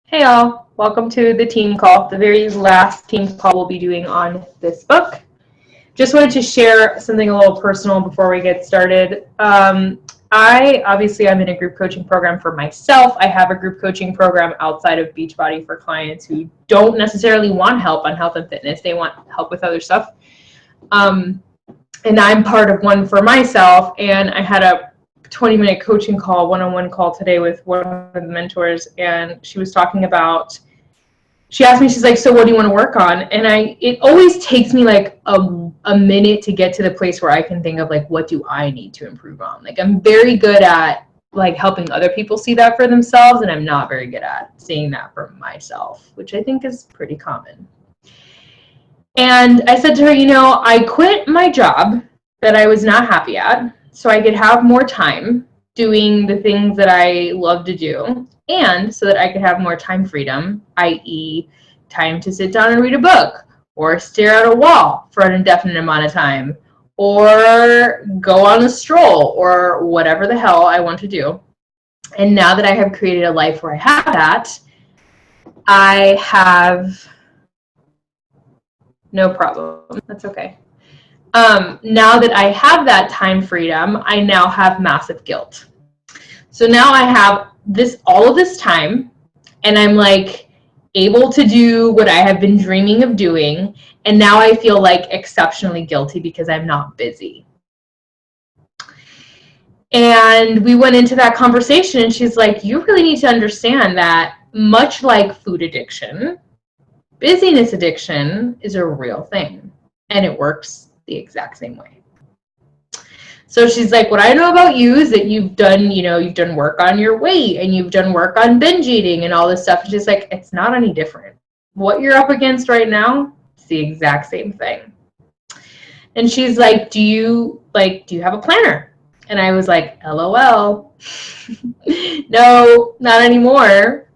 Hey all, welcome to the team call, the very last team call we'll be doing on this book. Just wanted to share something a little personal before we get started. I'm in a group coaching program for myself. I have a group coaching program outside of Beachbody for clients who don't necessarily want help on health and fitness. They want help with other stuff. And I'm part of one for myself, and I had a 20-minute coaching call, one-on-one call today with one of the mentors, and she was talking about, she asked me, she's like, so what do you want to work on? And it always takes me like a minute to get to the place where I can think of like, what do I need to improve on? Like, I'm very good at like helping other people see that for themselves, and I'm not very good at seeing that for myself, which I think is pretty common. And I said to her, I quit my job that I was not happy at so I could have more time doing the things that I love to do, and so that I could have more time freedom, i.e. time to sit down and read a book, or stare at a wall for an indefinite amount of time, or go on a stroll, or whatever the hell I want to do. And now that I have created a life where I have that, I have no problem. That's okay. Now that I have that time freedom, I now have massive guilt. So now I have all of this time, and I'm like able to do what I have been dreaming of doing, and now I feel like exceptionally guilty because I'm not busy. And we went into that conversation, and she's like, you really need to understand that much like food addiction, busyness addiction is a real thing, and it works the exact same way. So she's like, what I know about you is that you've done work on your weight, and you've done work on binge eating and all this stuff. And she's like, it's not any different. What you're up against right now, it's the exact same thing. And she's like, do you have a planner? And I was like, LOL. No, not anymore.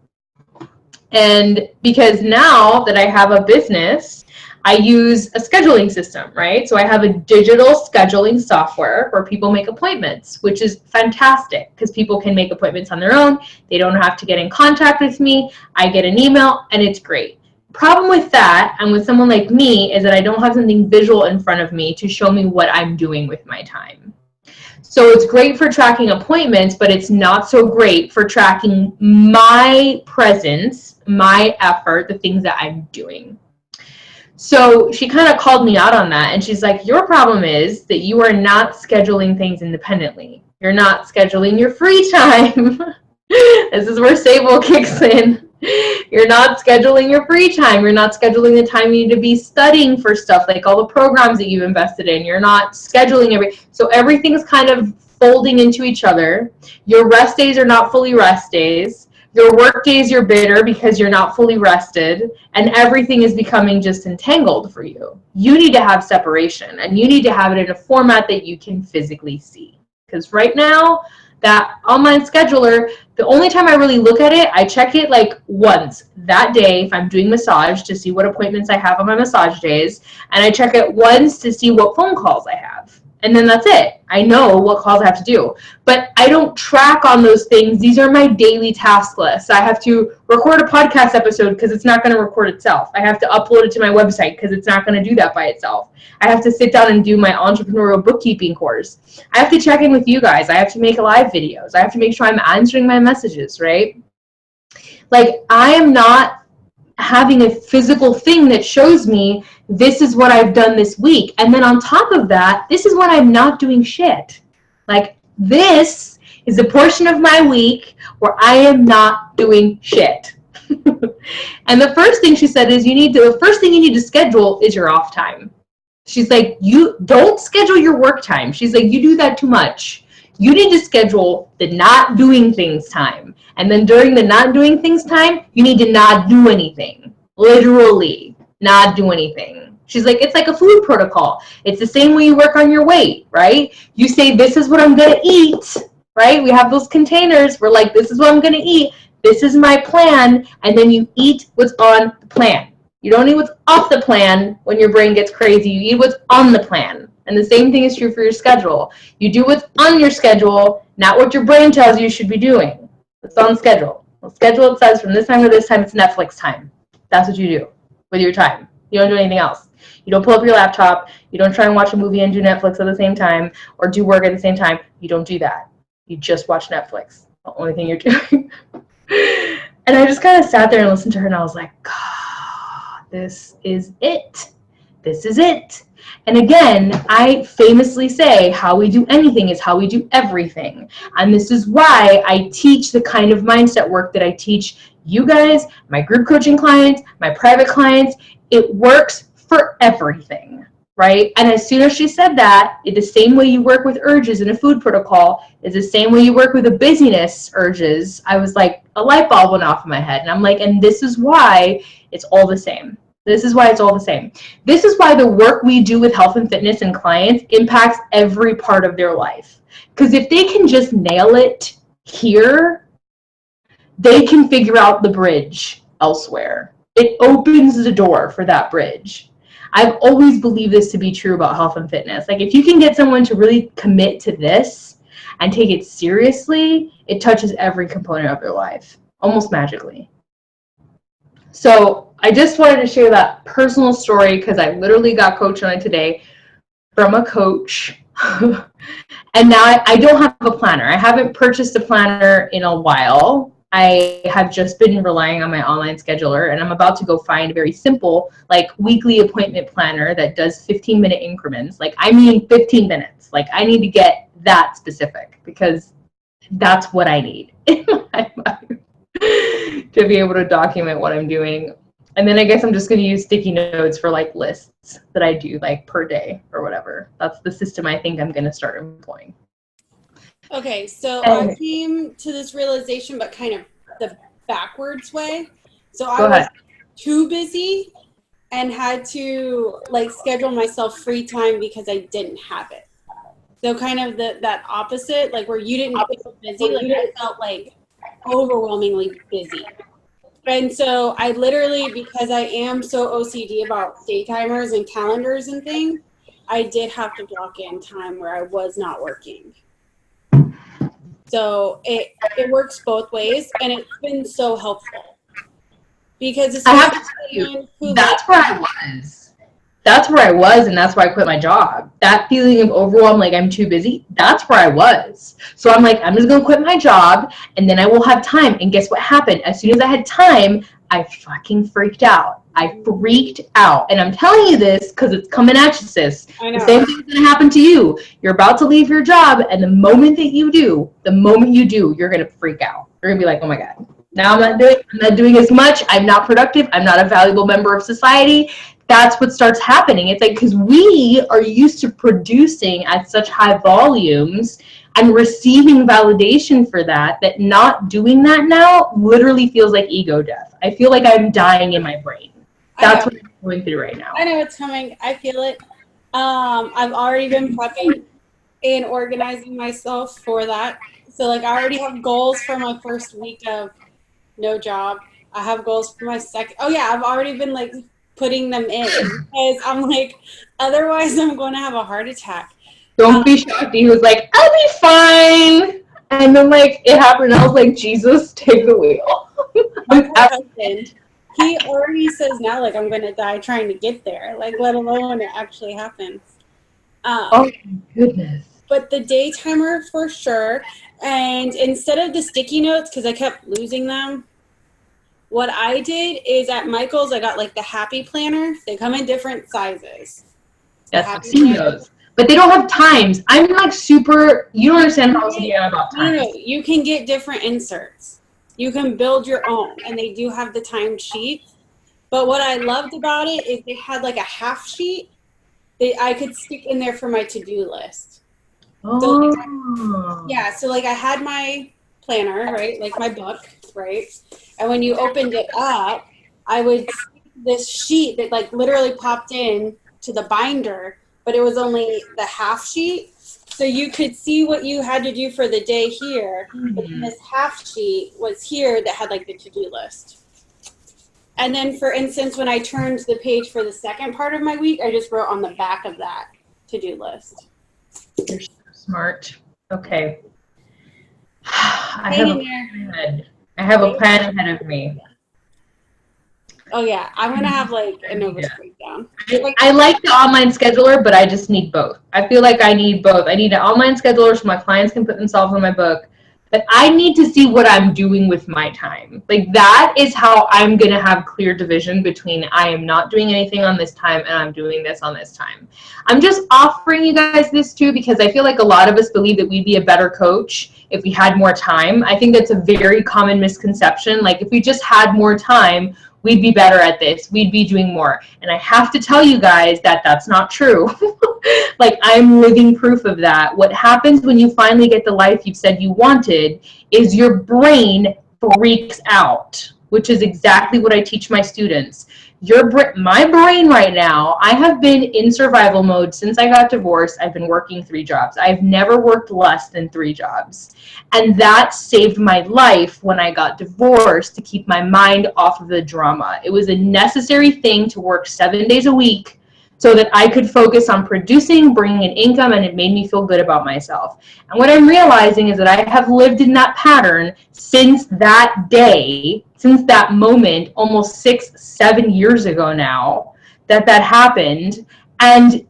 And because now that I have a business, I use a scheduling system, right? So I have a digital scheduling software where people make appointments, which is fantastic because people can make appointments on their own. They don't have to get in contact with me. I get an email, and it's great. Problem with that, and with someone like me, is that I don't have something visual in front of me to show me what I'm doing with my time. So it's great for tracking appointments, but it's not so great for tracking my presence, my effort, the things that I'm doing. So she kind of called me out on that, and she's like, your problem is that you are not scheduling things independently. You're not scheduling your free time. This is where Sable kicks in. You're not scheduling your free time. You're not scheduling the time you need to be studying for stuff, like all the programs that you've invested in. You're not scheduling so everything's kind of folding into each other. Your rest days are not fully rest days. Your work days, you're bitter because you're not fully rested, and everything is becoming just entangled for you. You need to have separation, and you need to have it in a format that you can physically see. Because right now, that online scheduler, the only time I really look at it, I check it like once that day if I'm doing massage to see what appointments I have on my massage days, and I check it once to see what phone calls I have. And then that's it. I know what calls I have to do. But I don't track on those things. These are my daily task lists. I have to record a podcast episode because it's not going to record itself. I have to upload it to my website because it's not going to do that by itself. I have to sit down and do my entrepreneurial bookkeeping course. I have to check in with you guys. I have to make live videos. I have to make sure I'm answering my messages, right? Like, I am not having a physical thing that shows me this is what I've done this week. And then on top of that, this is when I'm not doing shit. Like, this is a portion of my week where I am not doing shit. And the first thing she said is the first thing you need to schedule is your off time. She's like, you don't schedule your work time. She's like, you do that too much. You need to schedule the not doing things time. And then during the not doing things time, you need to not do anything. Literally, not do anything. She's like, it's like a food protocol. It's the same way you work on your weight, right? You say, this is what I'm going to eat, right? We have those containers. We're like, this is what I'm going to eat. This is my plan. And then you eat what's on the plan. You don't eat what's off the plan when your brain gets crazy. You eat what's on the plan. And the same thing is true for your schedule. You do what's on your schedule, not what your brain tells you should be doing. It's on schedule. Well, schedule, it says from this time to this time, it's Netflix time. That's what you do with your time. You don't do anything else. You don't pull up your laptop. You don't try and watch a movie and do Netflix at the same time or do work at the same time. You don't do that. You just watch Netflix. The only thing you're doing. And I just kind of sat there and listened to her, and I was like, God, this is it. This is it. And again, I famously say how we do anything is how we do everything. And this is why I teach the kind of mindset work that I teach you guys, my group coaching clients, my private clients. It works for everything, right? And as soon as she said that, the same way you work with urges in a food protocol is the same way you work with a busyness urges. I was like, a light bulb went off in my head. And I'm like, and this is why it's all the same. This is why it's all the same. This is why the work we do with health and fitness and clients impacts every part of their life. Because if they can just nail it here, they can figure out the bridge elsewhere. It opens the door for that bridge. I've always believed this to be true about health and fitness. Like, if you can get someone to really commit to this and take it seriously, it touches every component of their life, almost magically. So I just wanted to share that personal story because I literally got coached on it today from a coach. And now I don't have a planner. I haven't purchased a planner in a while. I have just been relying on my online scheduler, and I'm about to go find a very simple, like, weekly appointment planner that does 15-minute increments. Like, I mean 15 minutes. Like, I need to get that specific because that's what I need in my life to be able to document what I'm doing. And then I guess I'm just going to use sticky notes for, like, lists that I do, like, per day or whatever. That's the system I think I'm going to start employing. Okay, so I came to this realization, but kind of the backwards way. So I was too busy and had to, like, schedule myself free time because I didn't have it. So kind of that opposite, like, where you didn't feel busy, like, I felt like overwhelmingly busy. And so I literally, because I am so OCD about day timers and calendars and things, I did have to block in time where I was not working. So it works both ways, and it's been so helpful. Because it's, I have to tell you, that's where I was. That's where I was, and that's why I quit my job. That feeling of overwhelm, like I'm too busy, that's where I was. So I'm like, I'm just going to quit my job, and then I will have time. And guess what happened? As soon as I had time, I fucking freaked out. I freaked out. And I'm telling you this because it's coming at you, sis. The same thing's going to happen to you. You're about to leave your job, and the moment you do, you're going to freak out. You're going to be like, oh my God. Now I'm not doing as much. I'm not productive. I'm not a valuable member of society. That's what starts happening. It's like, because we are used to producing at such high volumes and receiving validation for that not doing that now literally feels like ego death. I feel like I'm dying in my brain. That's what I'm going through right now. I know it's coming. I feel it. I've already been prepping and organizing myself for that. So, like, I already have goals for my first week of no job. I have goals for my second. Oh yeah, I've already been, like, putting them in because I'm like, otherwise I'm going to have a heart attack. Don't be shocked. He was like, I'll be fine. And then, like, it happened. I was like, Jesus, take the wheel. My husband, he already says now, like, I'm going to die trying to get there, like, let alone when it actually happens. Oh, my goodness. But the day timer for sure. And instead of the sticky notes, because I kept losing them, what I did is at Michael's, I got, like, the happy planner. They come in different sizes. Yes, I've seen those. But they don't have times. I'm like super, you don't understand how OCD I am about times. No, you can get different inserts. You can build your own, and they do have the timed sheets. But what I loved about it is they had, like, a half sheet that I could stick in there for my to-do list. Oh. So, yeah, so, like, I had my planner, right, like my book, right? And when you opened it up, I would see this sheet that, like, literally popped in to the binder, but it was only the half sheet. So you could see what you had to do for the day here. But then this half sheet was here that had, like, the to-do list. And then, for instance, when I turned the page for the second part of my week, I just wrote on the back of that to-do list. You're so smart. Okay. I I have a plan ahead of me. Oh yeah, I'm gonna have like a nervous breakdown. I like the online scheduler, but I just need both. I feel like I need both. I need an online scheduler so my clients can put themselves in my book, but I need to see what I'm doing with my time. Like that is how I'm going to have clear division between I am not doing anything on this time and I'm doing this on this time. I'm just offering you guys this too because I feel like a lot of us believe that we'd be a better coach if we had more time. I think that's a very common misconception. Like if we just had more time, we'd be better at this. We'd be doing more. And I have to tell you guys that that's not true. Like I'm living proof of that. What happens when you finally get the life you've said you wanted is your brain freaks out, which is exactly what I teach my students. My brain right now, I have been in survival mode since I got divorced. I've been working 3 jobs. I've never worked less than 3 jobs. And that saved my life when I got divorced to keep my mind off of the drama. It was a necessary thing to work 7 days a week so that I could focus on producing, bringing in income, and it made me feel good about myself. And what I'm realizing is that I have lived in that pattern since that day, since that moment, almost 6-7 years ago now, that happened. And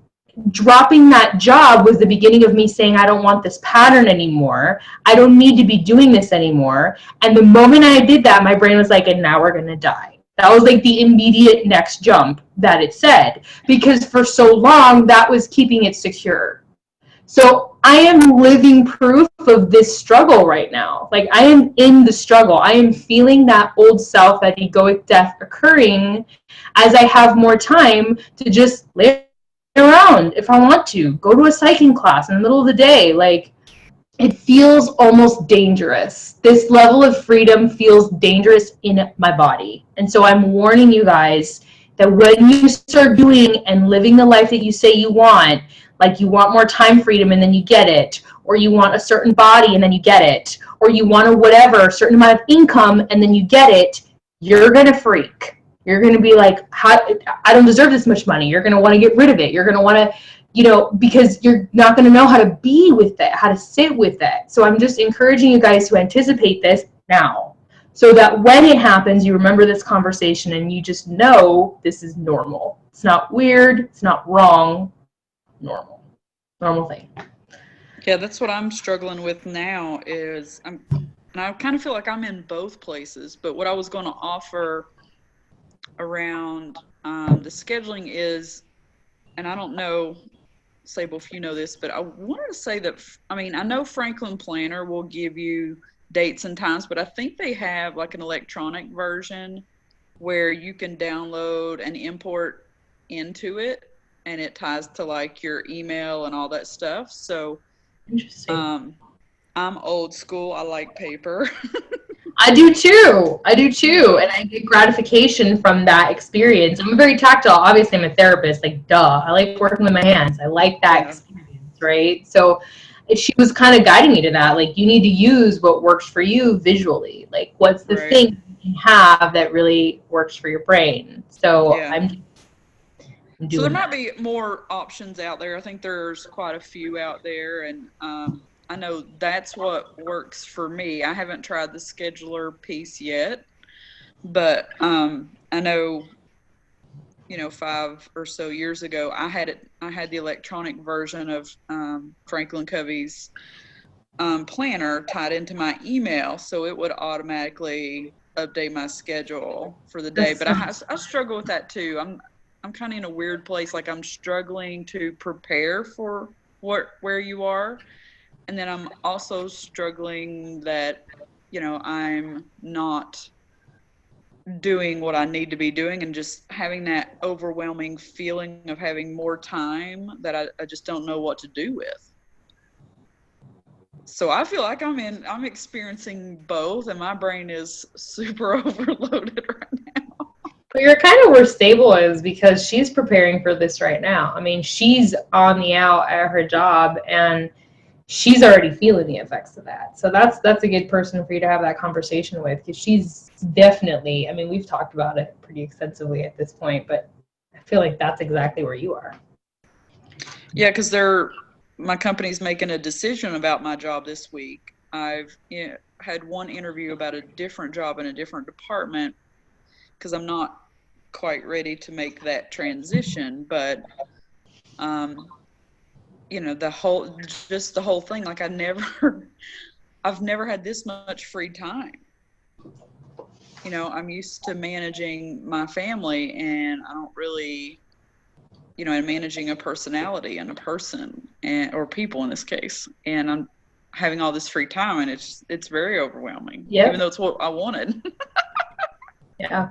dropping that job was the beginning of me saying, I don't want this pattern anymore. I don't need to be doing this anymore. And the moment I did that, my brain was like, and now we're going to die. That was like the immediate next jump that it said, because for so long that was keeping it secure. So I am living proof of this struggle right now. Like I am in the struggle. I am feeling that old self, that egoic death occurring as I have more time to just lay around if I want to, go to a cycling class in the middle of the day. Like it feels almost dangerous. This level of freedom feels dangerous in my body. And so I'm warning you guys that when you start doing and living the life that you say you want, like you want more time freedom and then you get it, or you want a certain body and then you get it, or you want a whatever, a certain amount of income and then you get it, you're going to freak. You're going to be like, I don't deserve this much money. You're going to want to get rid of it. You're going to want to, because you're not going to know how to be with it, how to sit with it. So I'm just encouraging you guys to anticipate this now so that when it happens, you remember this conversation and you just know this is normal. It's not weird. It's not wrong. Normal thing. Yeah, that's what I'm struggling with now and I kind of feel like I'm in both places, but what I was going to offer around the scheduling is, and I don't know, Sable, if you know this, but I wanted to say that, I know Franklin Planner will give you dates and times, but I think they have like an electronic version where you can download and import into it, and it ties to like your email and all that stuff. So interesting. I'm old school. I like paper. I do too. And I get gratification from that experience. I'm very tactile. Obviously, I'm a therapist. Like, duh. I like working with my hands. I like that experience, right? So she was kind of guiding me to that. Like, you need to use what works for you visually. Like, what's the thing you can have that really works for your brain? So I'm doing so there might be more options out there. I think there's quite a few out there, and I know that's what works for me. I haven't tried the scheduler piece yet, but I know, 5 or so years ago, I had the electronic version of Franklin Covey's planner tied into my email, so it would automatically update my schedule for the day. But I struggle with that too. I'm kind of in a weird place. Like I'm struggling to prepare for where you are. And then I'm also struggling that, I'm not doing what I need to be doing, and just having that overwhelming feeling of having more time that I just don't know what to do with. So I feel like I'm experiencing both, and my brain is super overloaded right now. Well, you're kind of where Stable is, because she's preparing for this right now. She's on the out at her job, and she's already feeling the effects of that. So that's a good person for you to have that conversation with, because she's definitely, we've talked about it pretty extensively at this point, but I feel like that's exactly where you are. Yeah, because my company's making a decision about my job this week. I've had one interview about a different job in a different department because I'm not quite ready to make that transition. But, you know, the whole thing, like I've never had this much free time. You know, I'm used to managing my family, and I don't really, you know, and managing a personality and a person or people in this case. And I'm having all this free time, and it's very overwhelming, even though it's what I wanted. Yeah.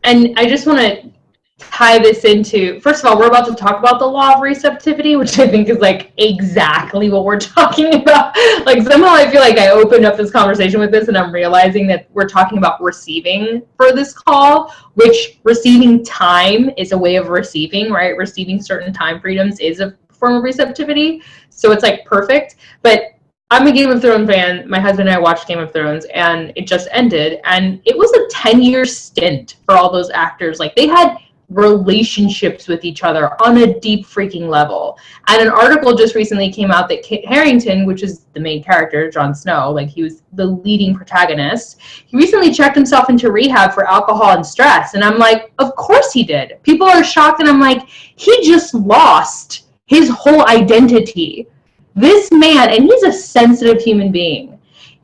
And I just want to tie this into, first of all, we're about to talk about the law of receptivity, which I think is like exactly what we're talking about. Like somehow I feel like I opened up this conversation with this, and I'm realizing that we're talking about receiving for this call, which receiving time is a way of receiving, right? Receiving certain time freedoms is a form of receptivity. So it's like perfect. But I'm a Game of Thrones fan. My husband and I watched Game of Thrones, and it just ended. And it was a 10-year stint for all those actors. Like, they had relationships with each other on a deep freaking level. And an article just recently came out that Kit Harington, which is the main character, Jon Snow, like he was the leading protagonist, he recently checked himself into rehab for alcohol and stress. And I'm like, of course he did. People are shocked, and I'm like, he just lost his whole identity. This man, and he's a sensitive human being,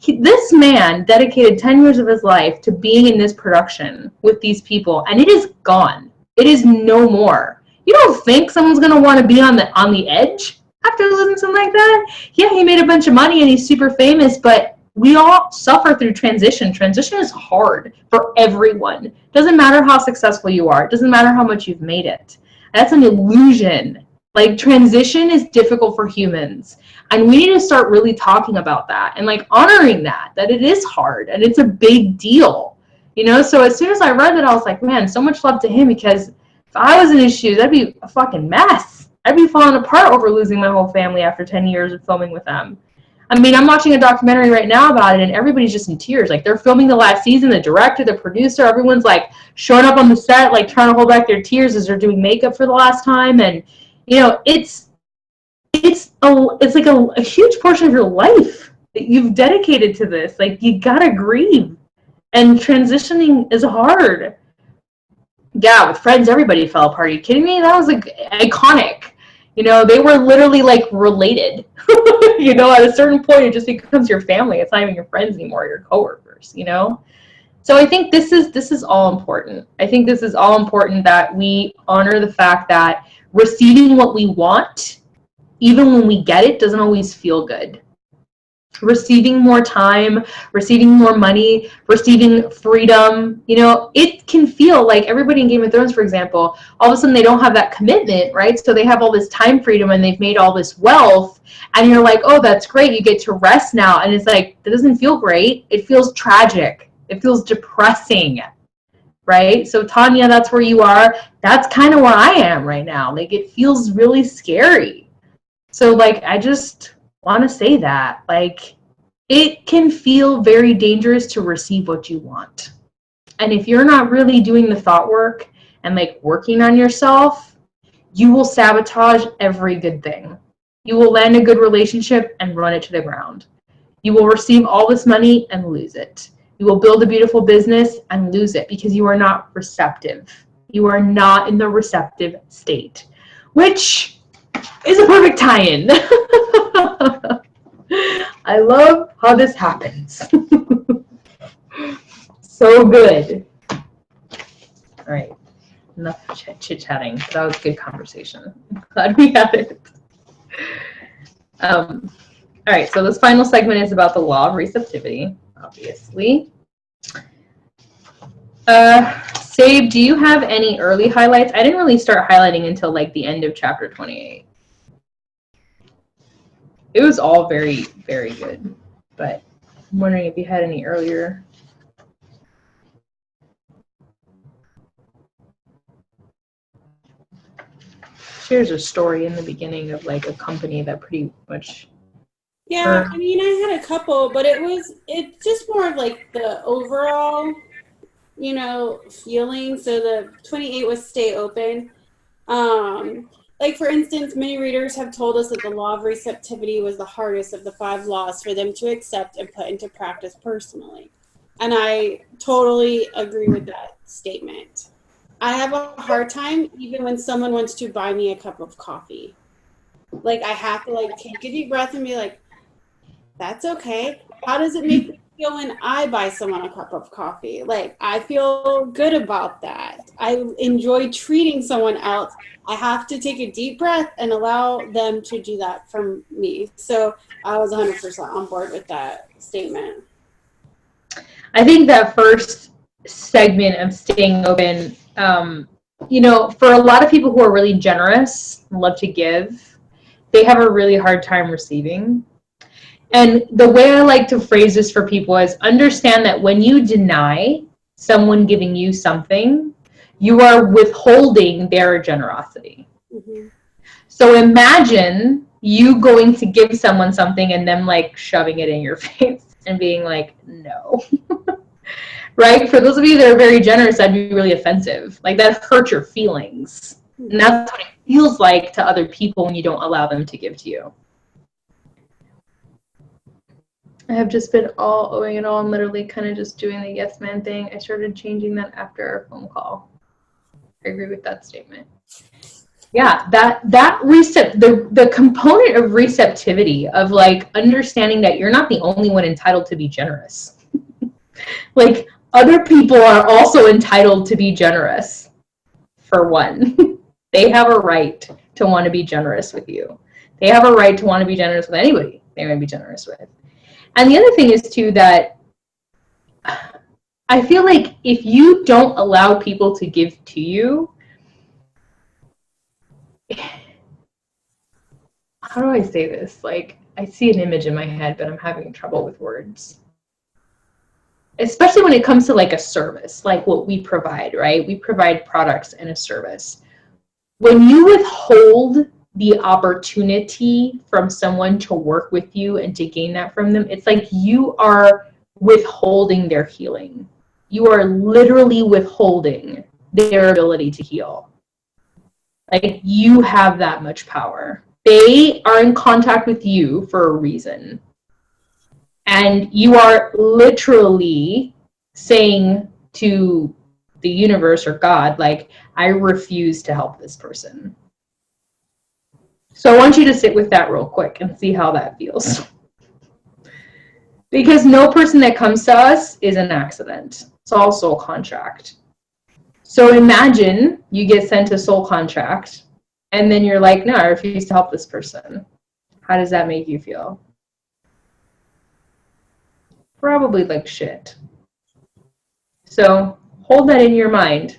this man dedicated 10 years of his life to being in this production with these people, and it is gone. It is no more. You don't think someone's going to want to be on the edge after losing something like that? Yeah, he made a bunch of money and he's super famous, but we all suffer through transition. Transition is hard for everyone. It doesn't matter how successful you are. It doesn't matter how much you've made it. That's an illusion. Like, transition is difficult for humans. And we need to start really talking about that and like honoring that it is hard and it's a big deal, you know? So as soon as I read that, I was like, man, so much love to him, because if I was in his shoes, that'd be a fucking mess. I'd be falling apart over losing my whole family after 10 years of filming with them. I mean, I'm watching a documentary right now about it, and everybody's just in tears. Like, they're filming the last season, the director, the producer, everyone's like showing up on the set, like trying to hold back their tears as they're doing makeup for the last time. And, you know, it's like a huge portion of your life that you've dedicated to this. Like, you gotta grieve, and transitioning is hard. Yeah, with Friends, everybody fell apart. Are you kidding me? That was like iconic. You know, they were literally like related. You know, at a certain point, it just becomes your family. It's not even your friends anymore, your coworkers. You know. So I think this is all important. I think this is all important, that we honor the fact that receiving what we want, even when we get it, doesn't always feel good. Receiving more time, receiving more money, receiving freedom, you know, it can feel like everybody in Game of Thrones, for example, all of a sudden they don't have that commitment, right? So they have all this time freedom and they've made all this wealth, and you're like, oh, that's great, you get to rest now. And it's like, that doesn't feel great. It feels tragic. It feels depressing, right? So Tanya, that's where you are. That's kind of where I am right now. Like, it feels really scary. So, like, I just want to say that, like, it can feel very dangerous to receive what you want. And if you're not really doing the thought work and, like, working on yourself, you will sabotage every good thing. You will land a good relationship and run it to the ground. You will receive all this money and lose it. You will build a beautiful business and lose it because you are not receptive. You are not in the receptive state, which is a perfect tie-in. I love how this happens. So good. All right, enough chit-chatting. That was a good conversation. I'm glad we had it. All right, so this final segment is about the law of receptivity, obviously. Sabe, do you have any early highlights? I didn't really start highlighting until like the end of chapter 28. It was all very, very good, but I'm wondering if you had any earlier. Shares a story in the beginning of like a company that pretty much. Yeah, I mean, I had a couple, but it's just more of like the overall, you know, feeling. So the 28 was stay open. like for instance, many readers have told us that the law of receptivity was the hardest of the 5 laws for them to accept and put into practice personally. And I totally agree with that statement. I have a hard time even when someone wants to buy me a cup of coffee. Like I have to like take a deep breath and be like, that's okay. How does it make me feel when I buy someone a cup of coffee? Like I feel good about that. I enjoy treating someone else. I have to take a deep breath and allow them to do that for me. So I was 100% on board with that statement. I think that first segment of staying open, you know, for a lot of people who are really generous, love to give, they have a really hard time receiving. And the way I like to phrase this for people is understand that when you deny someone giving you something, you are withholding their generosity. Mm-hmm. So imagine you going to give someone something and them like shoving it in your face and being like, no. Right? For those of you that are very generous, that'd be really offensive. Like that hurts your feelings. And that's what it feels like to other people when you don't allow them to give to you. I have just been all owing it all and literally kind of just doing the yes man thing. I started changing that after our phone call. I agree with that statement. Yeah, the component of receptivity, of like understanding that you're not the only one entitled to be generous. Like other people are also entitled to be generous. For one, they have a right to want to be generous with you. They have a right to want to be generous with anybody they want to be generous with. And the other thing is too that I feel like if you don't allow people to give to you, how do I say this? Like, I see an image in my head, but I'm having trouble with words. Especially when it comes to like a service, like what we provide, right? We provide products and a service. When you withhold the opportunity from someone to work with you and to gain that from them, it's like you are withholding their healing. You are literally withholding their ability to heal. Like you have that much power. They are in contact with you for a reason. And you are literally saying to the universe or God, like, I refuse to help this person. So I want you to sit with that real quick and see how that feels. Because no person that comes to us is an accident. It's all soul contract. So imagine you get sent a soul contract and then you're like, no, I refuse to help this person. How does that make you feel? Probably like shit. So hold that in your mind.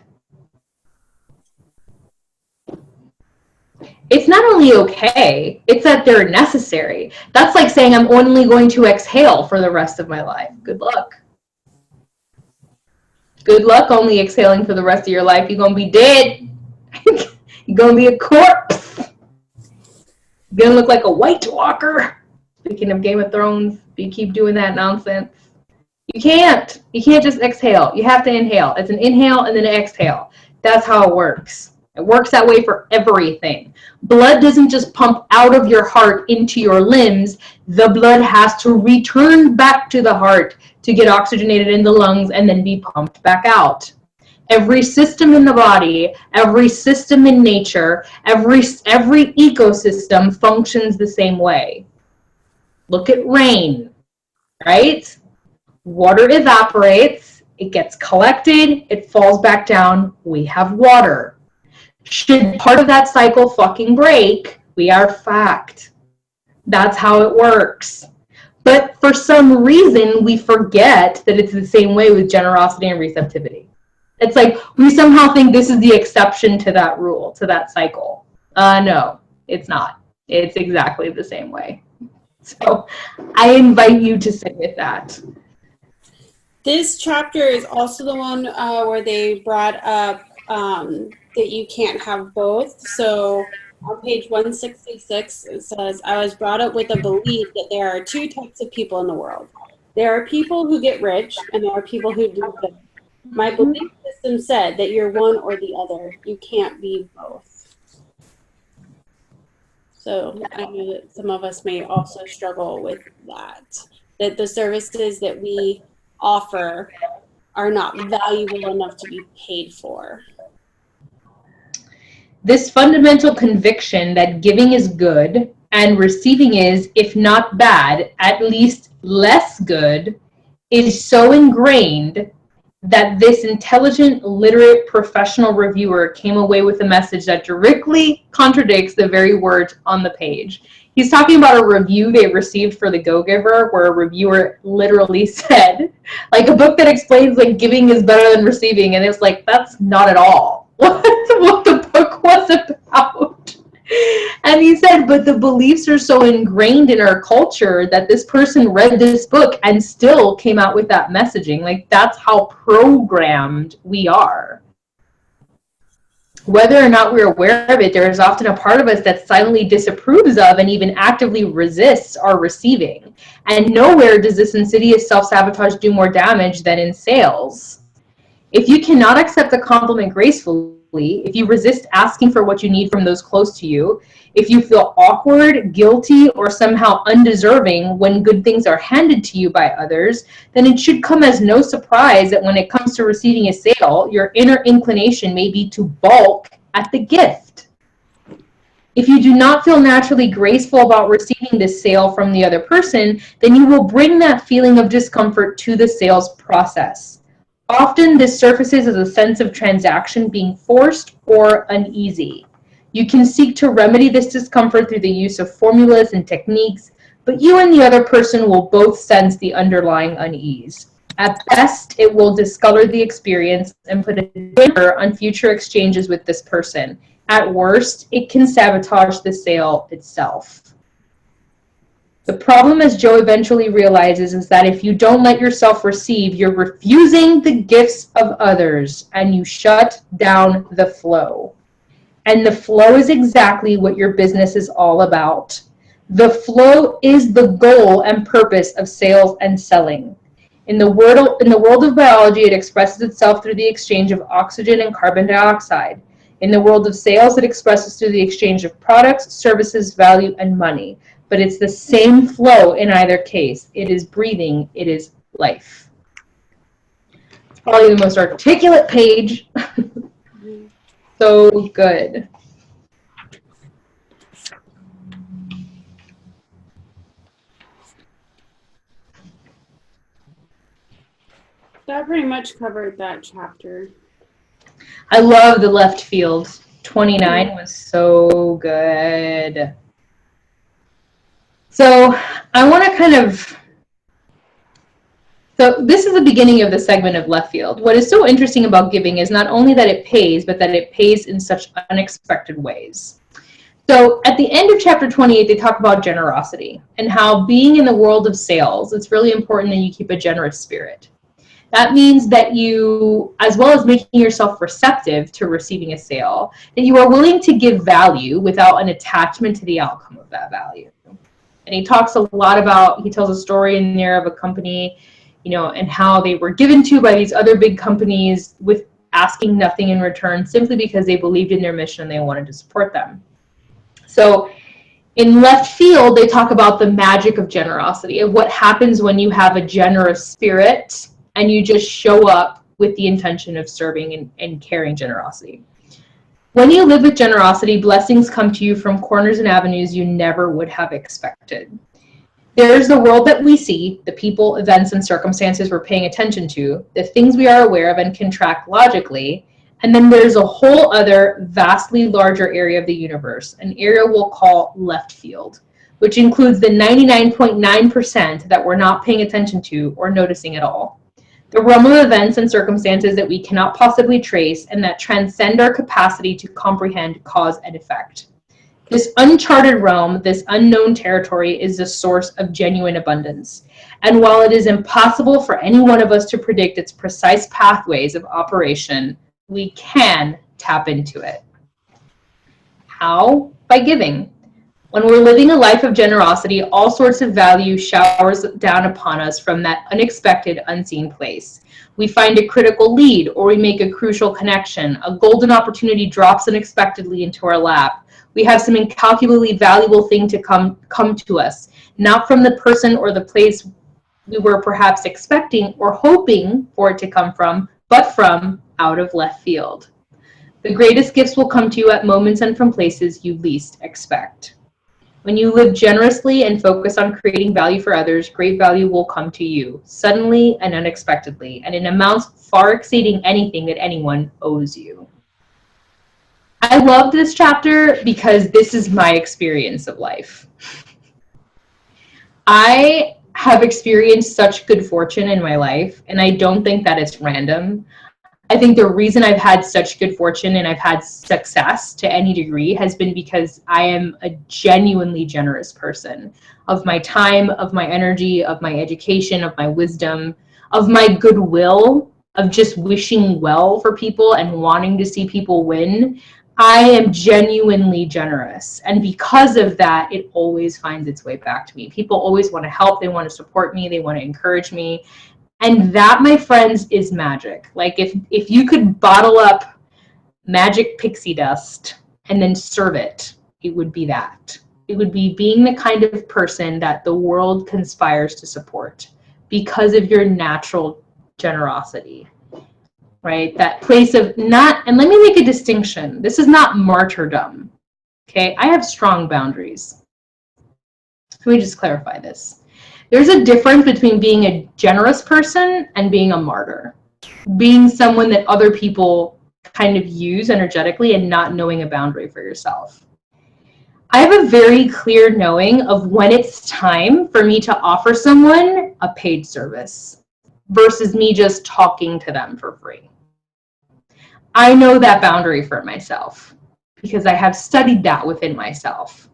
It's not only okay, it's that they're necessary. That's like saying I'm only going to exhale for the rest of my life. Good luck. Good luck only exhaling for the rest of your life. You're going to be dead. You're going to be a corpse. You're going to look like a White Walker. Speaking of Game of Thrones, you keep doing that nonsense. You can't just exhale. You have to inhale. It's an inhale and then an exhale. That's how it works. It works that way for everything. Blood doesn't just pump out of your heart into your limbs. The blood has to return back to the heart to get oxygenated in the lungs and then be pumped back out. Every system in the body, every system in nature, every ecosystem functions the same way. Look at rain, right? Water evaporates, it gets collected, it falls back down, we have water. Should part of that cycle fucking break, we are fucked. That's how it works. But for some reason, we forget that it's the same way with generosity and receptivity. It's like we somehow think this is the exception to that rule, to that cycle. No, it's not. It's exactly the same way. So I invite you to sit with that. This chapter is also the one where they brought up that you can't have both. So on page 166, it says, I was brought up with a belief that there are 2 types of people in the world. There are people who get rich, and there are people who do good. My belief system said that you're one or the other. You can't be both. So I know that some of us may also struggle with that the services that we offer are not valuable enough to be paid for. This fundamental conviction that giving is good and receiving is, if not bad, at least less good, is so ingrained that this intelligent, literate, professional reviewer came away with a message that directly contradicts the very words on the page. He's talking about a review they received for The Go-Giver, where a reviewer literally said, like, a book that explains like giving is better than receiving, and it's like, that's not at all what the book was about. And he said, but the beliefs are so ingrained in our culture that this person read this book and still came out with that messaging. Like, that's how programmed we are. Whether or not we're aware of it, there is often a part of us that silently disapproves of and even actively resists our receiving. And nowhere does this insidious self-sabotage do more damage than in sales. If you cannot accept a compliment gracefully, if you resist asking for what you need from those close to you, if you feel awkward, guilty, or somehow undeserving when good things are handed to you by others, then it should come as no surprise that when it comes to receiving a sale, your inner inclination may be to balk at the gift. If you do not feel naturally graceful about receiving this sale from the other person, then you will bring that feeling of discomfort to the sales process. Often this surfaces as a sense of transaction being forced or uneasy. You can seek to remedy this discomfort through the use of formulas and techniques, but you and the other person will both sense the underlying unease. At best, it will discolor the experience and put a damper on future exchanges with this person. At worst, it can sabotage the sale itself. The problem, as Joe eventually realizes, is that if you don't let yourself receive, you're refusing the gifts of others and you shut down the flow. And the flow is exactly what your business is all about. The flow is the goal and purpose of sales and selling. In the world of biology, it expresses itself through the exchange of oxygen and carbon dioxide. In the world of sales, it expresses through the exchange of products, services, value, and money. But it's the same flow in either case. It is breathing. It is life. It's probably the most articulate page. So good. That pretty much covered that chapter. I love the left field. 29 was so good. So I want to so this is the beginning of the segment of left field. What is so interesting about giving is not only that it pays, but that it pays in such unexpected ways. So at the end of chapter 28, they talk about generosity and how being in the world of sales, it's really important that you keep a generous spirit. That means that you, as well as making yourself receptive to receiving a sale, that you are willing to give value without an attachment to the outcome of that value. And he talks a lot about, he tells a story in there of a company, and how they were given to by these other big companies with asking nothing in return, simply because they believed in their mission and they wanted to support them. So in left field, they talk about the magic of generosity, of what happens when you have a generous spirit and you just show up with the intention of serving and carrying generosity. When you live with generosity, blessings come to you from corners and avenues you never would have expected. There's the world that we see, the people, events, and circumstances we're paying attention to, the things we are aware of and can track logically, and then there's a whole other vastly larger area of the universe, an area we'll call left field, which includes the 99.9% that we're not paying attention to or noticing at all. The realm of events and circumstances that we cannot possibly trace and that transcend our capacity to comprehend cause and effect. This uncharted realm, this unknown territory, is the source of genuine abundance. And while it is impossible for any one of us to predict its precise pathways of operation, we can tap into it. How? By giving. When we're living a life of generosity, all sorts of value showers down upon us from that unexpected, unseen place. We find a critical lead, or we make a crucial connection. A golden opportunity drops unexpectedly into our lap. We have some incalculably valuable thing to come to us, not from the person or the place we were perhaps expecting or hoping for it to come from, but from out of left field. The greatest gifts will come to you at moments and from places you least expect. When you live generously and focus on creating value for others, great value will come to you, suddenly and unexpectedly, and in amounts far exceeding anything that anyone owes you. I love this chapter because this is my experience of life. I have experienced such good fortune in my life, and I don't think that it's random. I think the reason I've had such good fortune and I've had success to any degree has been because I am a genuinely generous person of my time, of my energy, of my education, of my wisdom, of my goodwill, of just wishing well for people and wanting to see people win. I am genuinely generous. And because of that, it always finds its way back to me. People always want to help. They want to support me. They want to encourage me. And that, my friends, is magic. Like if you could bottle up magic pixie dust and then serve it, it would be that. It would be being the kind of person that the world conspires to support because of your natural generosity, right? That place of not, and let me make a distinction. This is not martyrdom, okay? I have strong boundaries. Let me just clarify this. There's a difference between being a generous person and being a martyr. Being someone that other people kind of use energetically and not knowing a boundary for yourself. I have a very clear knowing of when it's time for me to offer someone a paid service versus me just talking to them for free. I know that boundary for myself because I have studied that within myself.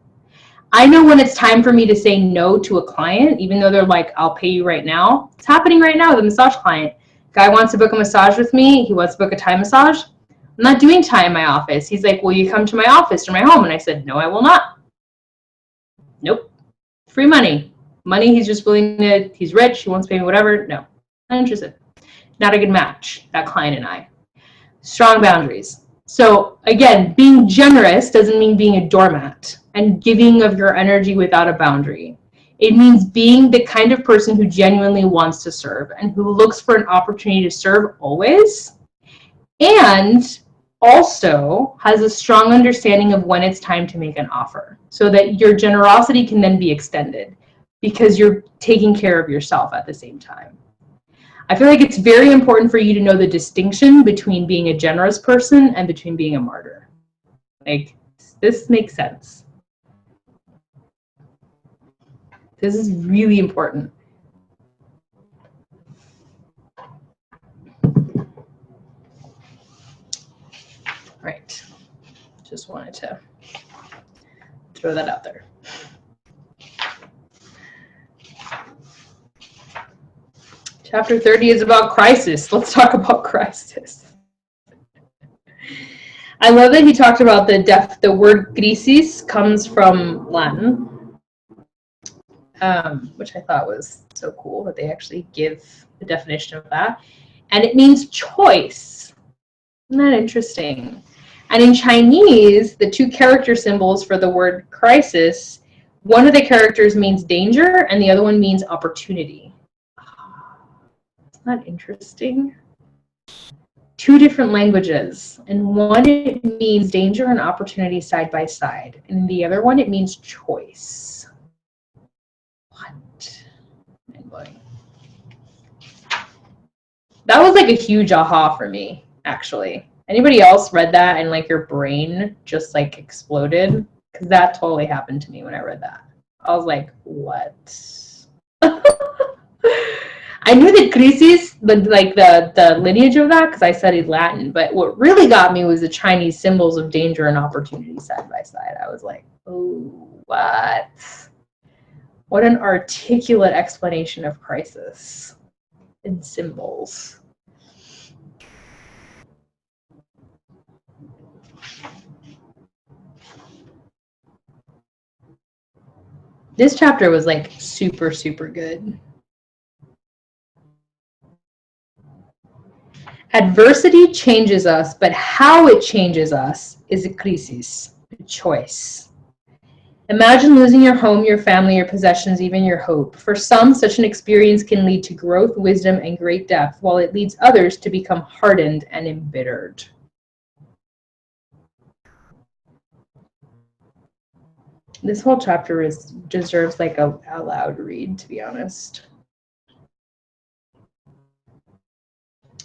I know when it's time for me to say no to a client, even though they're like, I'll pay you right now. It's happening right now with a massage client. Guy wants to book a massage with me. He wants to book a Thai massage. I'm not doing Thai in my office. He's like, will you come to my office or my home? And I said, no, I will not. Nope. Free money. Money, he's just willing to, he's rich, he wants to pay me whatever. No, not interested. Not a good match, that client and I. Strong boundaries. So again, being generous doesn't mean being a doormat and giving of your energy without a boundary. It means being the kind of person who genuinely wants to serve and who looks for an opportunity to serve always, and also has a strong understanding of when it's time to make an offer so that your generosity can then be extended because you're taking care of yourself at the same time. I feel like it's very important for you to know the distinction between being a generous person and between being a martyr. Like, this makes sense. This is really important. Right. Just wanted to throw that out there. Chapter 30 is about crisis. Let's talk about crisis. I love that he talked about the word crisis comes from Latin, which I thought was so cool that they actually give the definition of that. And it means choice. Isn't that interesting? And in Chinese, the two character symbols for the word crisis, one of the characters means danger and the other one means opportunity. Isn't that interesting? Two different languages. And one, it means danger and opportunity side by side. And in the other one, it means choice. What? Mind-blowing. That was like a huge aha for me, actually. Anybody else read that and like your brain just like exploded? Because that totally happened to me when I read that. I was like, what? I knew the crisis, but like the lineage of that, because I studied Latin. But what really got me was the Chinese symbols of danger and opportunity side by side. I was like, oh, what? What an articulate explanation of crisis in symbols. This chapter was like super, super good. Adversity changes us, but how it changes us is a crisis. a choice. Imagine losing your home, your family, your possessions, even your hope. For some, such an experience can lead to growth, wisdom, and great depth, while it leads others to become hardened and embittered. This whole chapter deserves like a loud read, to be honest.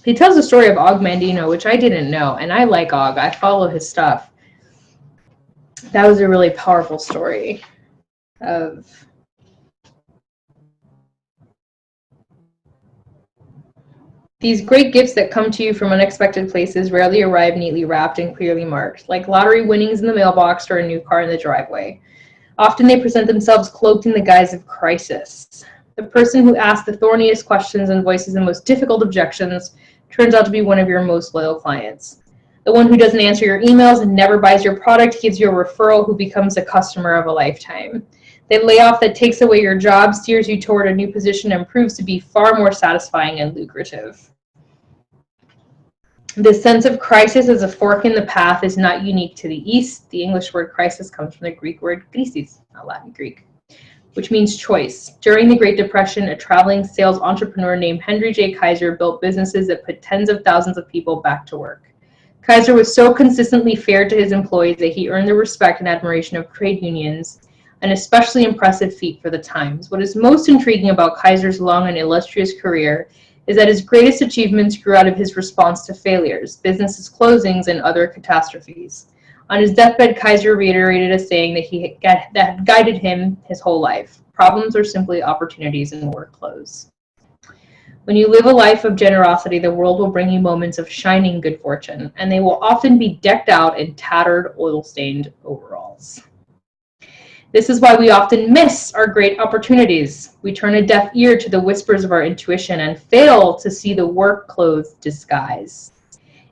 He tells the story of Og Mandino, which I didn't know, and I like Og. I follow his stuff. That was a really powerful story of these great gifts that come to you from unexpected places rarely arrive neatly wrapped and clearly marked, like lottery winnings in the mailbox or a new car in the driveway. Often they present themselves cloaked in the guise of crisis. The person who asks the thorniest questions and voices the most difficult objections turns out to be one of your most loyal clients. The one who doesn't answer your emails and never buys your product gives you a referral who becomes a customer of a lifetime. The layoff that takes away your job steers you toward a new position and proves to be far more satisfying and lucrative. This sense of crisis as a fork in the path is not unique to the East. The English word crisis comes from the Greek word krisis, not Latin Greek, which means choice. During the Great Depression, a traveling sales entrepreneur named Henry J. Kaiser built businesses that put tens of thousands of people back to work. Kaiser was so consistently fair to his employees that he earned the respect and admiration of trade unions, an especially impressive feat for the times. What is most intriguing about Kaiser's long and illustrious career is that his greatest achievements grew out of his response to failures, businesses closings, and other catastrophes. On his deathbed, Kaiser reiterated a saying that had guided him his whole life: problems are simply opportunities in work clothes. When you live a life of generosity, the world will bring you moments of shining good fortune, and they will often be decked out in tattered, oil-stained overalls. This is why we often miss our great opportunities. We turn a deaf ear to the whispers of our intuition and fail to see the work-clothed disguise.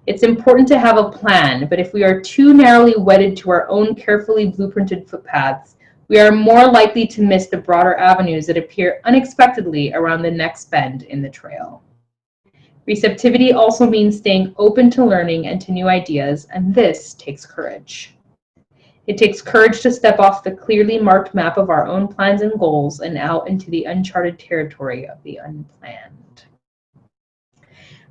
It's important to have a plan, but if we are too narrowly wedded to our own carefully blueprinted footpaths, we are more likely to miss the broader avenues that appear unexpectedly around the next bend in the trail. Receptivity also means staying open to learning and to new ideas, and this takes courage. It takes courage to step off the clearly marked map of our own plans and goals and out into the uncharted territory of the unplanned.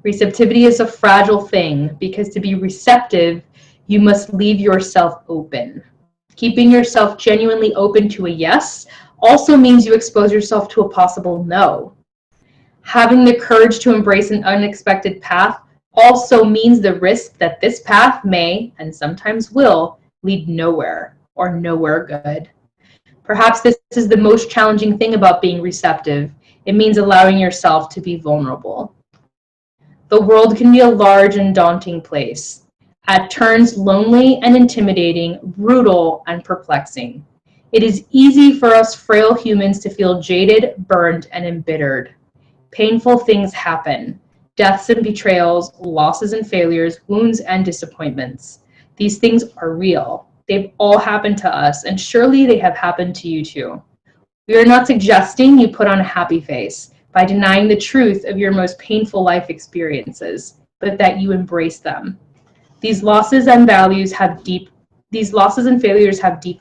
Receptivity is a fragile thing because to be receptive, you must leave yourself open. Keeping yourself genuinely open to a yes also means you expose yourself to a possible no. Having the courage to embrace an unexpected path also means the risk that this path may, and sometimes will, lead nowhere or nowhere good. Perhaps this is the most challenging thing about being receptive. It means allowing yourself to be vulnerable. The world can be a large and daunting place, at turns lonely and intimidating, brutal and perplexing. It is easy for us frail humans to feel jaded, burned, and embittered. Painful things happen: deaths and betrayals, losses and failures, wounds and disappointments. These things are real. They've all happened to us, and surely they have happened to you too. We are not suggesting you put on a happy face by denying the truth of your most painful life experiences, but that you embrace them. These losses and failures have deep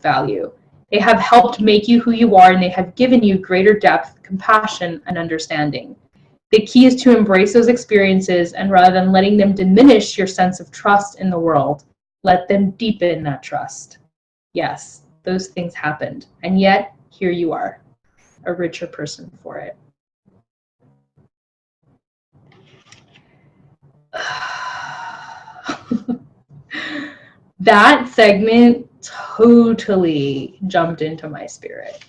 value. They have helped make you who you are, and they have given you greater depth, compassion, and understanding. The key is to embrace those experiences, and rather than letting them diminish your sense of trust in the world, let them deepen that trust. Yes, those things happened, and yet here you are, a richer person for it. That segment totally jumped into my spirit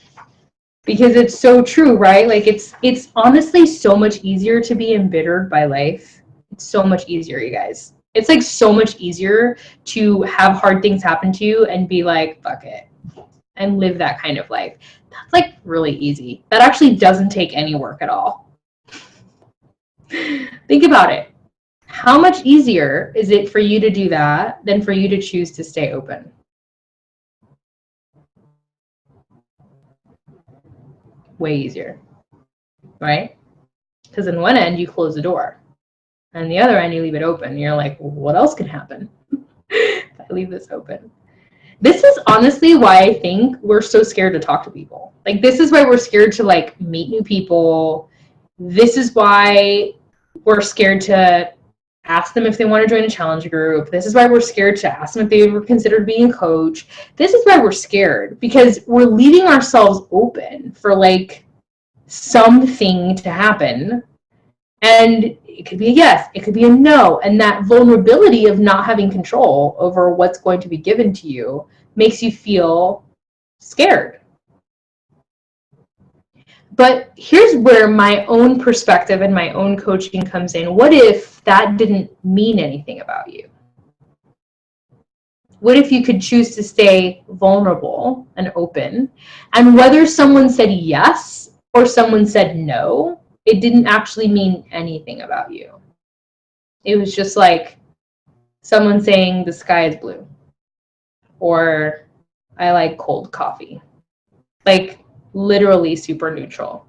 because it's so true, right? Like it's honestly so much easier to be embittered by life. It's so much easier, you guys. It's like so much easier to have hard things happen to you and be like, fuck it, and live that kind of life. That's like really easy. That actually doesn't take any work at all. Think about it. How much easier is it for you to do that than for you to choose to stay open? Way easier, right? Because in one end, you close the door. And the other end, you leave it open. You're like, well, what else can happen if I leave this open? This is honestly why I think we're so scared to talk to people. Like, this is why we're scared to, like, meet new people. This is why we're scared to ask them if they want to join a challenge group. This is why we're scared to ask them if they ever considered being a coach. This is why we're scared, because we're leaving ourselves open for, like, something to happen. And it could be a yes, it could be a no. And that vulnerability of not having control over what's going to be given to you makes you feel scared. But here's where my own perspective and my own coaching comes in. What if that didn't mean anything about you? What if you could choose to stay vulnerable and open? And whether someone said yes or someone said no, it didn't actually mean anything about you. It was just like someone saying the sky is blue, or I like cold coffee. Like, literally super neutral.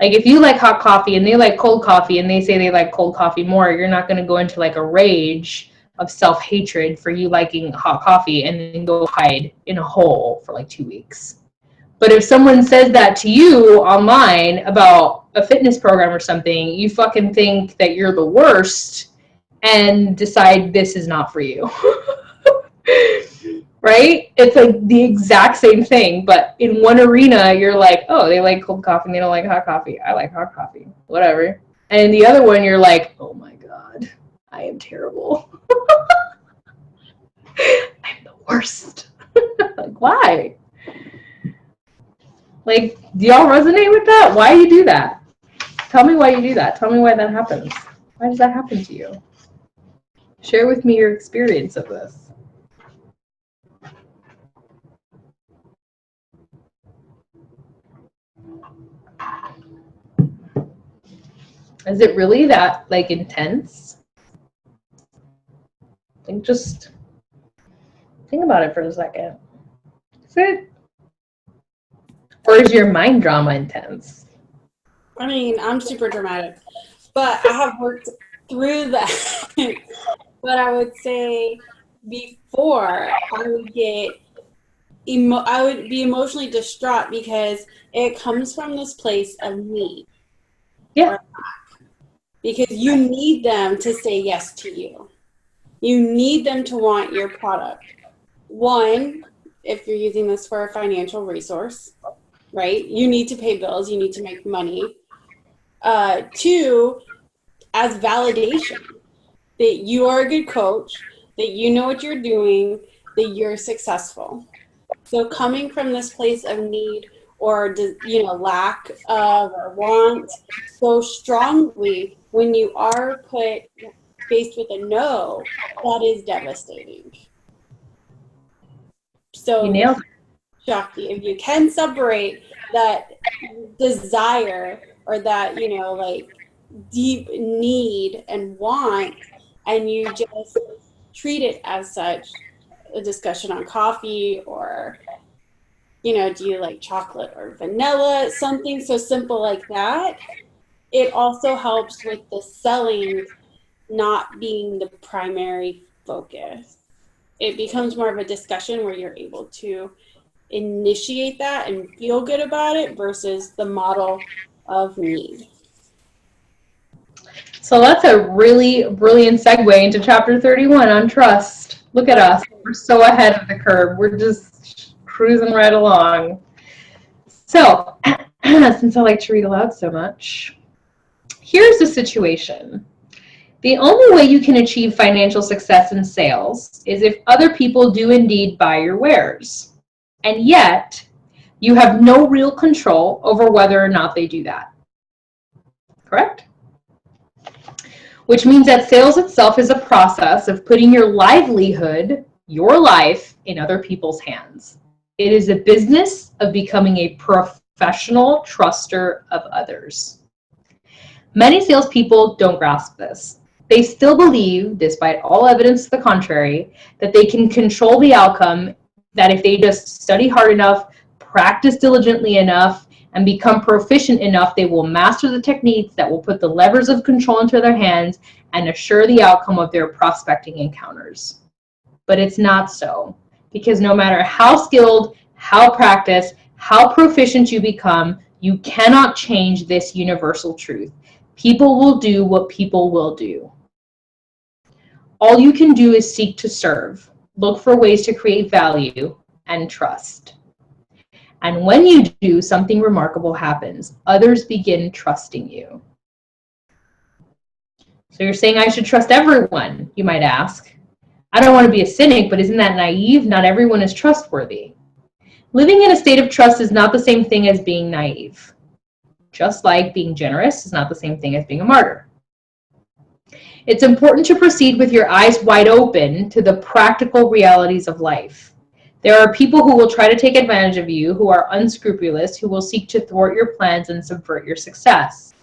Like, if you like hot coffee and they like cold coffee and they say they like cold coffee more, you're not going to go into like a rage of self-hatred for you liking hot coffee and then go hide in a hole for like 2 weeks. But if someone says that to you online about a fitness program or something, you fucking think that you're the worst and decide this is not for you. Right? It's like the exact same thing, but in one arena, you're like, oh, they like cold coffee and they don't like hot coffee. I like hot coffee. Whatever. And in the other one, you're like, oh my God, I am terrible. I'm the worst. Like, why? Like, do y'all resonate with that? Why do you do that? Tell me why you do that. Tell me why that happens. Why does that happen to you? Share with me your experience of this. Is it really that, like, intense? Just think about it for a second. Is it? Or is your mind drama intense? I mean, I'm super dramatic, but I have worked through that. But I would say before I would get I would be emotionally distraught because it comes from this place of need. Yeah. Because you need them to say yes to you. You need them to want your product. One, if you're using this for a financial resource, right? You need to pay bills. You need to make money. Two, as validation that you are a good coach, that you know what you're doing, that you're successful. So coming from this place of need or, lack of or want so strongly, when you are faced with a no, that is devastating. So, you nailed it. Shakti, if you can separate that desire or that, deep need and want, and you just treat it as such, a discussion on coffee or, do you like chocolate or vanilla, something so simple like that. It also helps with the selling not being the primary focus. It becomes more of a discussion where you're able to initiate that and feel good about it versus the model of need. So that's a really brilliant segue into chapter 31 on trust. Look at us. We're so ahead of the curve. We're just cruising right along. So, since I like to read aloud so much, here's the situation. The only way you can achieve financial success in sales is if other people do indeed buy your wares. And yet, you have no real control over whether or not they do that. Correct? Which means that sales itself is a process of putting your livelihood, your life, in other people's hands. It is a business of becoming a professional truster of others. Many salespeople don't grasp this. They still believe, despite all evidence to the contrary, that they can control the outcome, that if they just study hard enough, practice diligently enough, and become proficient enough, they will master the techniques that will put the levers of control into their hands and assure the outcome of their prospecting encounters. But it's not so, Because no matter how skilled, how practiced, how proficient you become, you cannot change this universal truth. People will do what people will do. All you can do is seek to serve, look for ways to create value, and trust. And when you do, something remarkable happens. Others begin trusting you. So you're saying I should trust everyone, you might ask. I don't want to be a cynic, but isn't that naive? Not everyone is trustworthy. Living in a state of trust is not the same thing as being naive. Just like being generous is not the same thing as being a martyr. It's important to proceed with your eyes wide open to the practical realities of life. There are people who will try to take advantage of you, who are unscrupulous, who will seek to thwart your plans and subvert your success.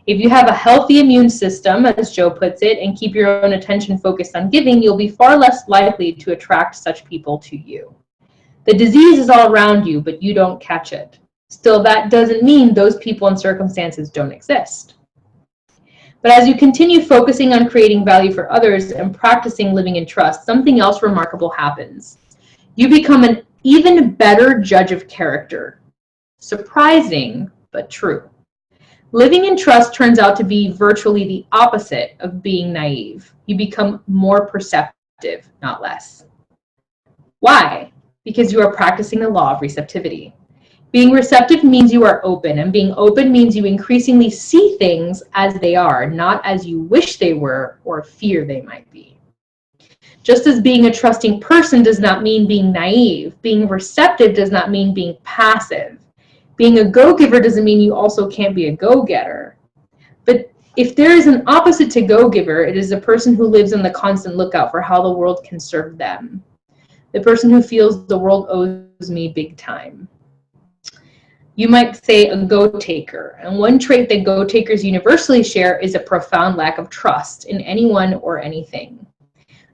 If you have a healthy immune system, as Joe puts it, and keep your own attention focused on giving, you'll be far less likely to attract such people to you. The disease is all around you, but you don't catch it. Still, that doesn't mean those people and circumstances don't exist. But as you continue focusing on creating value for others and practicing living in trust, something else remarkable happens. You become an even better judge of character. Surprising, but true. Living in trust turns out to be virtually the opposite of being naive. You become more perceptive, not less. Why? Because you are practicing the law of receptivity. Being receptive means you are open, and being open means you increasingly see things as they are, not as you wish they were or fear they might be. Just as being a trusting person does not mean being naive, being receptive does not mean being passive. Being a go-giver doesn't mean you also can't be a go-getter. But if there is an opposite to go-giver, it is a person who lives on the constant lookout for how the world can serve them. The person who feels the world owes me big time. You might say a go-taker, and one trait that go-takers universally share is a profound lack of trust in anyone or anything.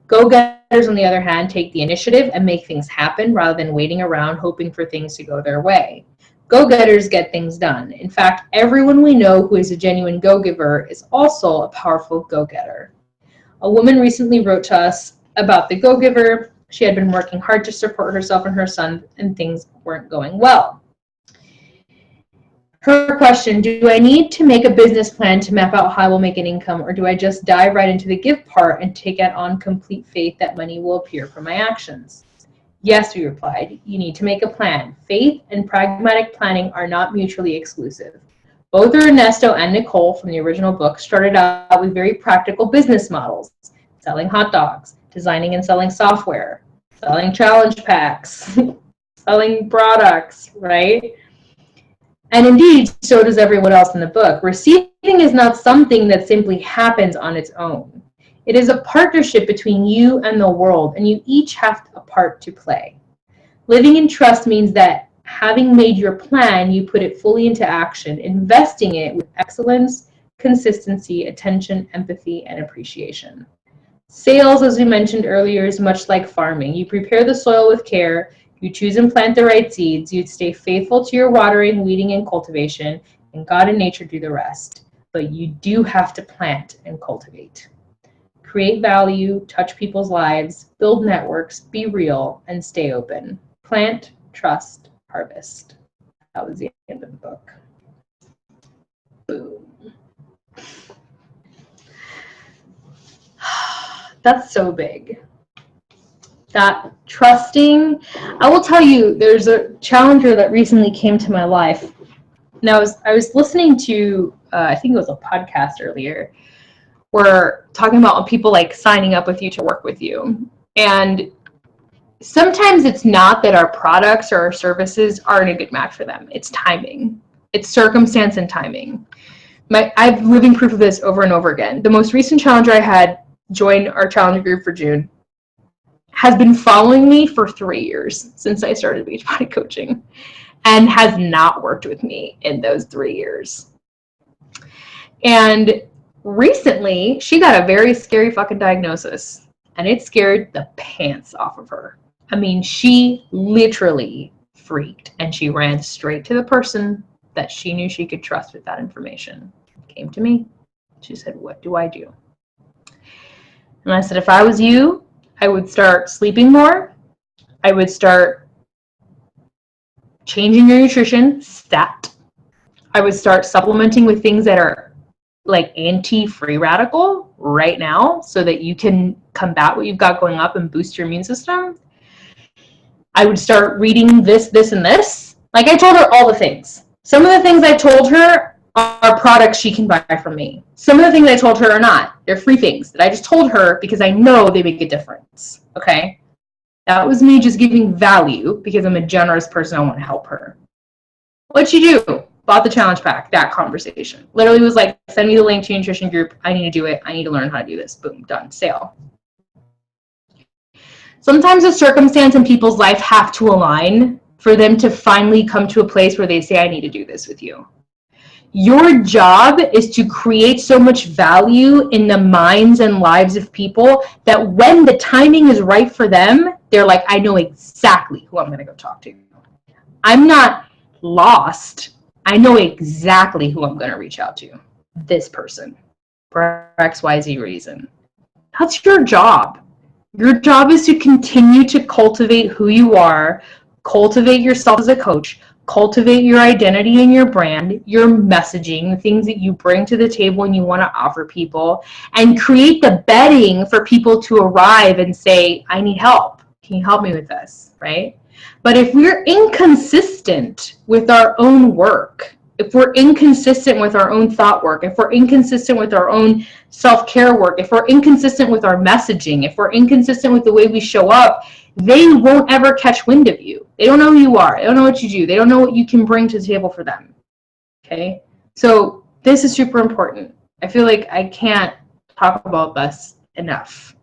Go-getters, on the other hand, take the initiative and make things happen rather than waiting around hoping for things to go their way. Go-getters get things done. In fact, everyone we know who is a genuine go-giver is also a powerful go-getter. A woman recently wrote to us about the go-giver. She had been working hard to support herself and her son, and things weren't going well. Her question, do I need to make a business plan to map out how I will make an income, or do I just dive right into the give part and take it on complete faith that money will appear from my actions? Yes, we replied, you need to make a plan. Faith and pragmatic planning are not mutually exclusive. Both Ernesto and Nicole from the original book started out with very practical business models, selling hot dogs, designing and selling software, selling challenge packs, selling products, right? And indeed, so does everyone else in the book. Receiving is not something that simply happens on its own. It is a partnership between you and the world, and you each have a part to play. Living in trust means that having made your plan, you put it fully into action, investing it with excellence, consistency, attention, empathy, and appreciation. Sales, as we mentioned earlier, is much like farming. You prepare the soil with care, you choose and plant the right seeds, you stay faithful to your watering, weeding, and cultivation, and God and nature do the rest. But you do have to plant and cultivate. Create value, touch people's lives, build networks, be real, and stay open. Plant, trust, harvest. That was the end of the book. Boom. That's so big. That trusting. I will tell you, there's a challenger that recently came to my life. And I was listening to, I think it was a podcast earlier, where talking about people like signing up with you to work with you. And sometimes it's not that our products or our services aren't a good match for them. It's timing. It's circumstance and timing. I've living proof of this over and over again. The most recent challenger I had join our challenger group for June has been following me for 3 years since I started Beachbody coaching, and has not worked with me in those 3 years. And recently, she got a very scary fucking diagnosis, and it scared the pants off of her. I mean, she literally freaked, and she ran straight to the person that she knew she could trust with that information. Came to me. She said, what do I do? And I said, if I was you, I would start sleeping more. I would start changing your nutrition, stat. I would start supplementing with things that are like anti-free radical right now so that you can combat what you've got going up and boost your immune system. I would start reading this, and this. Like, I told her all the things. Some of the things I told her are products she can buy from me. Some of the things I told her are not. They're free things that I just told her because I know they make a difference. Okay? That was me just giving value because I'm a generous person. I want to help her. What'd she do? Bought the challenge pack. That conversation. Literally was like, send me the link to your nutrition group. I need to do it. I need to learn how to do this. Boom, done. Sale. Sometimes the circumstance in people's life have to align for them to finally come to a place where they say, I need to do this with you. Your job is to create so much value in the minds and lives of people that when the timing is right for them, they're like, I know exactly who I'm going to go talk to. I'm not lost. I know exactly who I'm going to reach out to. This person for XYZ reason. That's your job. Your job is to continue to cultivate who you are, cultivate yourself as a coach, cultivate your identity and your brand, your messaging, the things that you bring to the table and you want to offer people, and create the bedding for people to arrive and say, I need help. Can you help me with this, right? But if we're inconsistent with our own work, if we're inconsistent with our own thought work, if we're inconsistent with our own self-care work, if we're inconsistent with our messaging, if we're inconsistent with the way we show up, they won't ever catch wind of you. They don't know who you are. They don't know what you do. They don't know what you can bring to the table for them. Okay? So this is super important. I feel like I can't talk about this enough.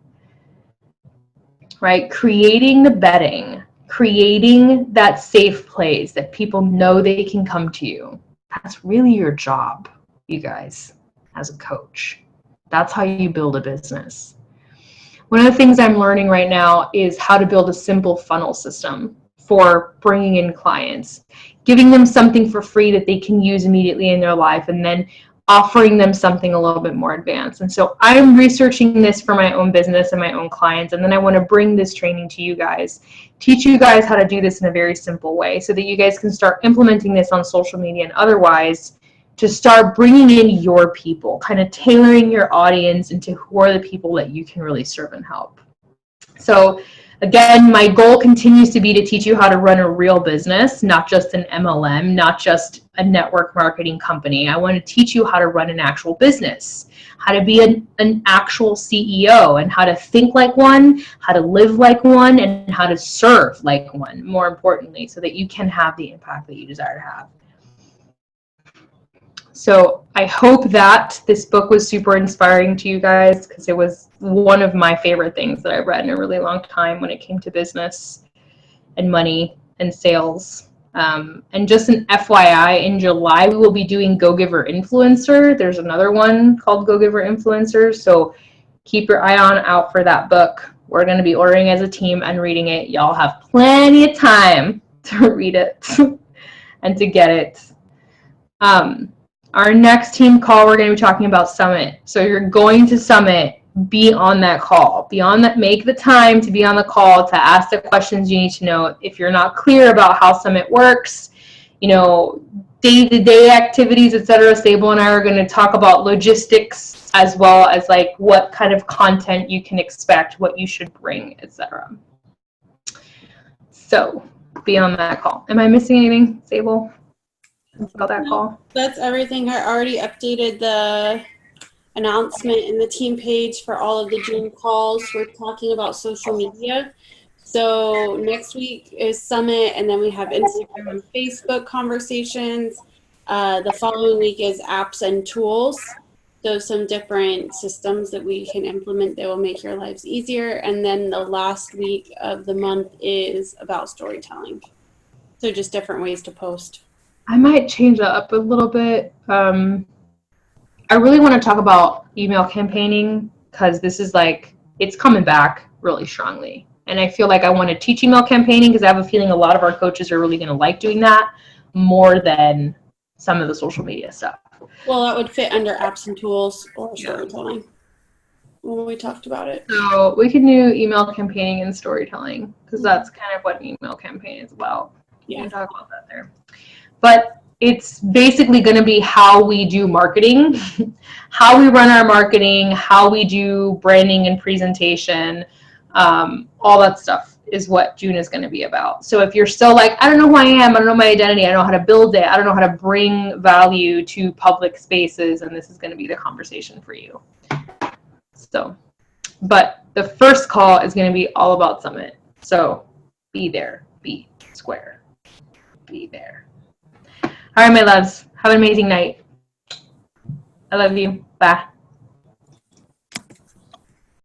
Right? Creating the bedding, creating that safe place that people know they can come to you. That's really your job, you guys, as a coach. That's how you build a business. One of the things I'm learning right now is how to build a simple funnel system for bringing in clients, giving them something for free that they can use immediately in their life, and then offering them something a little bit more advanced. And so I'm researching this for my own business and my own clients, and then I want to bring this training to you guys, teach you guys how to do this in a very simple way so that you guys can start implementing this on social media and otherwise to start bringing in your people, kind of tailoring your audience into who are the people that you can really serve and help. So again, my goal continues to be to teach you how to run a real business, not just an MLM, not just a network marketing company. I want to teach you how to run an actual business, how to be an actual CEO, and how to think like one, how to live like one, and how to serve like one, more importantly, so that you can have the impact that you desire to have. So I hope that this book was super inspiring to you guys, because it was one of my favorite things that I've read in a really long time when it came to business and money and sales. And just an FYI, in July, we will be doing Go Giver Influencer. There's another one called Go Giver Influencer. So keep your eye out for that book. We're going to be ordering as a team and reading it. Y'all have plenty of time to read it and to get it. Our next team call, we're going to be talking about Summit. So you're going to Summit, be on that call. Be on that, make the time to be on the call to ask the questions you need to know. If you're not clear about how Summit works, you know, day-to-day activities, etc., Sable and I are going to talk about logistics as well as like what kind of content you can expect, what you should bring, etc. So be on that call. Am I missing anything, Sable? About that call? That's everything. I already updated the announcement in the team page for all of the June calls. We're talking about social media. So next week is Summit, and then we have Instagram and Facebook conversations. The following week is apps and tools. So some different systems that we can implement that will make your lives easier. And then the last week of the month is about storytelling. So just different ways to post. I might change that up a little bit. I really want to talk about email campaigning, because this is like, it's coming back really strongly. And I feel like I want to teach email campaigning because I have a feeling a lot of our coaches are really going to like doing that more than some of the social media stuff. Well, that would fit under apps and tools or storytelling. when we talked about it. So we can do email campaigning and storytelling, because that's kind of what an email campaign is about. Yeah. We can talk about that there. But it's basically going to be how we do marketing, how we run our marketing, how we do branding and presentation, all that stuff is what June is going to be about. So if you're still like, I don't know who I am, I don't know my identity, I don't know how to build it, I don't know how to bring value to public spaces, and this is going to be the conversation for you. So, but the first call is going to be all about Summit. So be there, be square, be there. All right, my loves, have an amazing night. I love you. Bye.